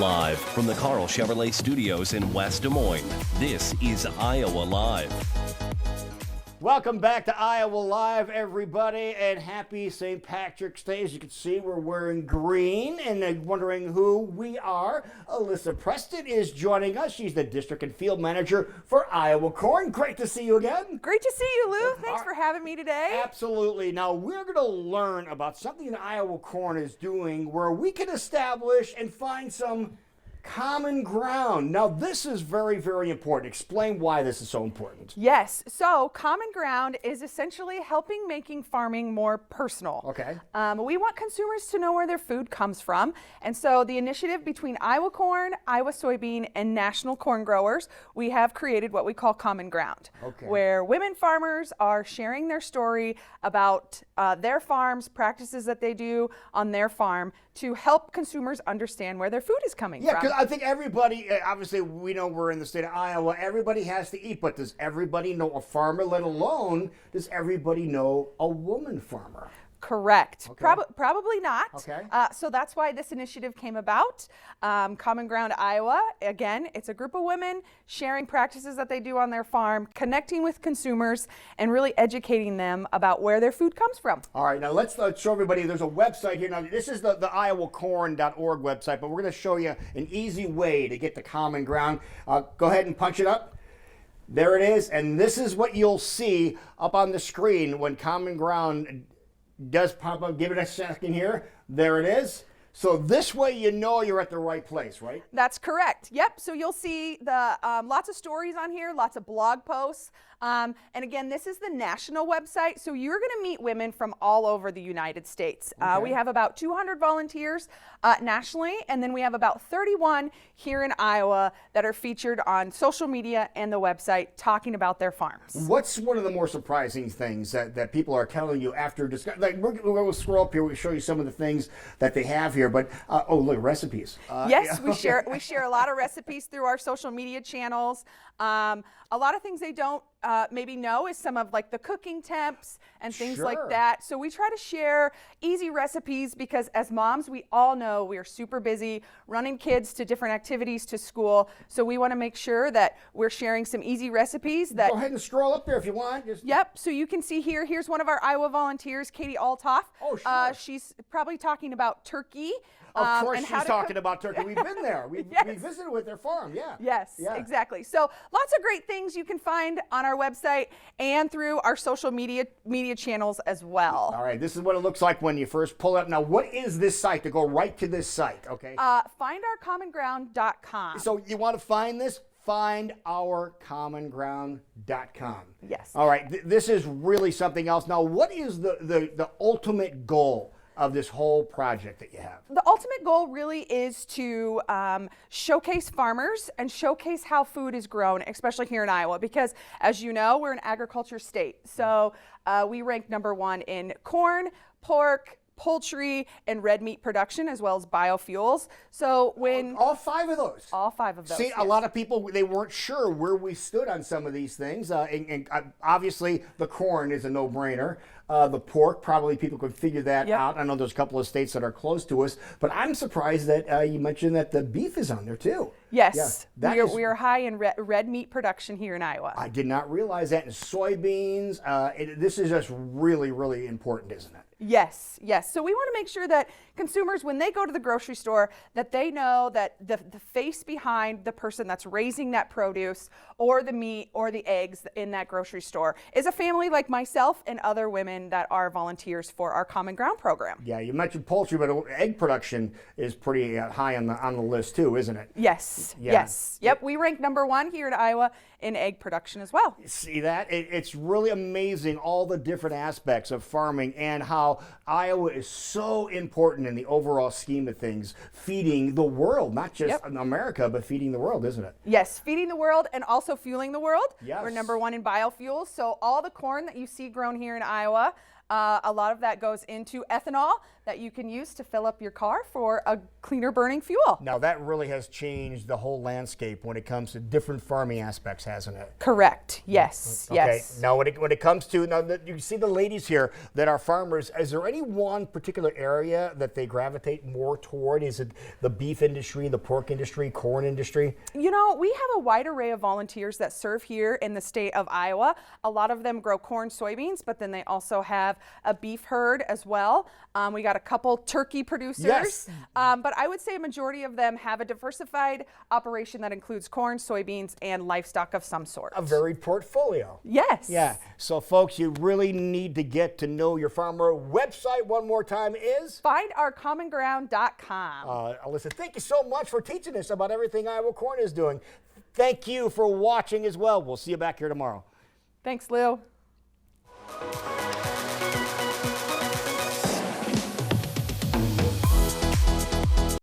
Live from the Carl Chevrolet Studios in West Des Moines, this is Iowa Live. Welcome back to Iowa Live, everybody, and happy St. Patrick's Day. As you can see, we're wearing green, and wondering who we are. Alyssa Preston is joining us. She's the District and Field Manager for Iowa Corn. Great to see you again. Great to see you, Lou. Thanks for having me today. Absolutely. Now, we're going to learn about something that Iowa Corn is doing where we can establish and find some common ground. Now, this is very, very important. Explain why this is so important. Yes. So, Common Ground is essentially helping making farming more personal. Okay. We want consumers to know where their food comes from. And so, the initiative between Iowa Corn, Iowa Soybean, and National Corn Growers, we have created what we call Common Ground, where women farmers are sharing their story about their farms, practices that they do on their farm to help consumers understand where their food is coming from. Yeah, because I think everybody, obviously we know we're in the state of Iowa, everybody has to eat, but does everybody know a farmer, let alone does everybody know a woman farmer? Correct. Okay. Probably not. Okay. So that's why this initiative came about. Common Ground Iowa, again, it's a group of women sharing practices that they do on their farm, connecting with consumers, and really educating them about where their food comes from. All right, now let's show everybody, there's a website here. Now, this is the iowacorn.org website, but we're going to show you an easy way to get to Common Ground. Go ahead and punch it up. There it is, and this is what you'll see up on the screen when Common Ground does pop up. Give it a second here. There it is. So this way you know you're at the right place, right? That's correct. Yep. So you'll see the lots of stories on here, lots of blog posts. And again, this is the national website. So you're going to meet women from all over the United States. Okay. We have about 200 volunteers nationally, and then we have about 31 here in Iowa that are featured on social media and the website talking about their farms. What's one of the more surprising things that people are telling you after discussing? Like we're going to scroll up here. We'll show you some of the things that they have here. But oh, look, recipes. Yes, we share a lot of recipes through our social media channels. A lot of things they don't maybe know is some of like the cooking temps and things like that. So we try to share easy recipes because as moms, we all know we are super busy running kids to different activities to school. So we want to make sure that we're sharing some easy recipes that. Go ahead and scroll up there if you want. Yep. So you can see here, here's one of our Iowa volunteers, Katie Altoff. Oh, sure. She's probably talking about turkey. Of course she's talking about turkey. We've been there. We visited with their farm, yeah. Yes, exactly. So lots of great things you can find on our website and through our social media channels as well. Our this is what it looks like when you first pull it up. Now, what is this site to go right to this site, okay? Findourcommonground.com. So you want to find this? Findourcommonground.com. Yes. All right, this is really something else. Now, what is the ultimate goal of this whole project that you have? The ultimate goal really is to showcase farmers and showcase how food is grown, especially here in Iowa, because as you know, we're an agriculture state. So we rank #1 in corn, pork, poultry, and red meat production, as well as biofuels. So when all 5 of those. All 5 of those. See, yes. A lot of people, they weren't sure where we stood on some of these things. And obviously, the corn is a no-brainer. The pork, probably people could figure that out. I know there's a couple of states that are close to us, but I'm surprised that you mentioned that the beef is on there too. Yes, we are high in red meat production here in Iowa. I did not realize that. And soybeans, this is just really, really important, isn't it? Yes, yes. So we want to make sure that consumers, when they go to the grocery store, that they know that the face behind the person that's raising that produce or the meat or the eggs in that grocery store is a family like myself and other women that are volunteers for our Common Ground program. Yeah, you mentioned poultry, but egg production is pretty high on the list too, isn't it? Yes, yes. Yep, we rank #1 here in Iowa in egg production as well. See that? It's really amazing all the different aspects of farming and how Iowa is so important in the overall scheme of things, feeding the world, not just America, but feeding the world, isn't it? Yes, feeding the world and also fueling the world. Yes. We're #1 in biofuels. So all the corn that you see grown here in Iowa, a lot of that goes into ethanol that you can use to fill up your car for a cleaner burning fuel. Now that really has changed the whole landscape when it comes to different farming aspects, hasn't it? Correct. Yes. Okay. Yes. Now when it comes to, now that you see the ladies here that are farmers, is there any one particular area that they gravitate more toward? Is it the beef industry, the pork industry, corn industry? You know, we have a wide array of volunteers that serve here in the state of Iowa. A lot of them grow corn, soybeans, but then they also have a beef herd as well. We got a couple turkey producers, yes. But I would say a majority of them have a diversified operation that includes corn, soybeans, and livestock of some sort. A varied portfolio. Yes. Yeah. So folks, you really need to get to know your farmer. Website one more time is? findourcommonground.com. Alyssa, thank you so much for teaching us about everything Iowa Corn is doing. Thank you for watching as well. We'll see you back here tomorrow. Thanks, Lou.